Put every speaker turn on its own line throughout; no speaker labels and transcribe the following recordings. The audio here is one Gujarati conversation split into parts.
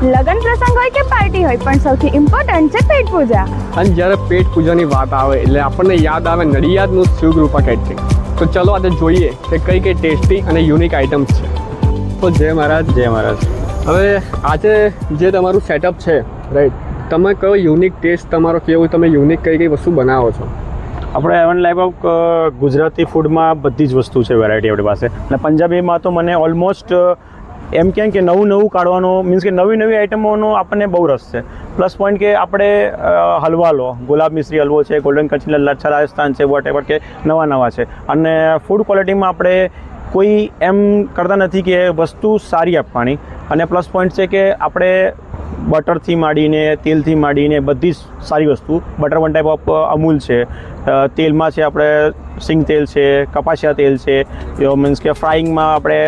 લગ્ન પ્રસંગ હોય કે પાર્ટી હોય, પણ સૌથી ઇમ્પોર્ટન્ટ છે પેટ પૂજા.
અને જ્યારે પેટ પૂજાની વાત આવે એટલે આપણને યાદ આવે નડિયાદનું શિવકૃપા કેટરિંગ. તો ચલો આજે જોઈએ કે કઈ કઈ ટેસ્ટી અને યુનિક આઇટમ્સ છે. તો જય મહારાજ.
જય મહારાજ.
હવે આજે જે તમારું સેટઅપ છે રાઈટ, તમે કયો યુનિક ટેસ્ટ તમારો કેવું, તમે યુનિક કઈ કઈ વસ્તુ બનાવો છો?
આપણે એવન લાઈફ ઓફ ગુજરાતી ફૂડમાં બધી જ વસ્તુ છે, વેરાયટી આપણી પાસે. અને પંજાબીમાં તો મને ઓલમોસ્ટ એમ કહે કે નવું કાઢવાનો મીન્સ કે નવી આઇટમોનો આપણને બહુ રસ છે. પ્લસ પોઈન્ટ કે આપણે હલવા લો, ગુલાબ મિશ્રી હલવો છે, ગોલ્ડન કચ્છી લચ્છા રાજસ્થાન છે, વોટ એવર કે નવા છે. અને ફૂડ ક્વોલિટીમાં આપણે કોઈ એમ કરતા નથી કે વસ્તુ સારી આપવાની. અને પ્લસ પોઈન્ટ છે કે આપણે બટરથી માંડીને તેલથી માંડીને બધી જ સારી વસ્તુ. Butter one type of Amul છે, તેલમાં છે આપણે સિંગ તેલ છે, કપાસિયા તેલ છે, મીન્સ કે ફ્રાઈંગમાં આપણે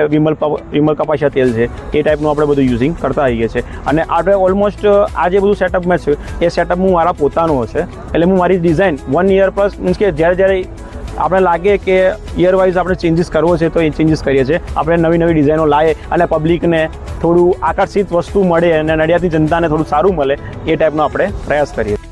વિમલ કપાસિયા તેલ છે, એ ટાઈપનું આપણે બધું યુઝિંગ કરતા આવીએ છીએ. અને આપણે ઓલમોસ્ટ આ જે બધું સેટઅપમાં છે એ સેટઅપ હું મારા પોતાનું હશે. એટલે હું મારી ડિઝાઇન 1 year પ્લસ મીન્સ કે જ્યારે આપણે લાગે કે યર વાઇઝ આપણે ચેન્જીસ કરવો છે તો એ ચેન્જીસ કરીએ છીએ. આપણે નવી ડિઝાઇનો લાવીએ અને પબ્લિકને થોડું આકર્ષિત વસ્તુ મળે અને નડિયાદની જનતાને થોડું સારું મળે એ ટાઈપનો આપણે પ્રયાસ કરીએ.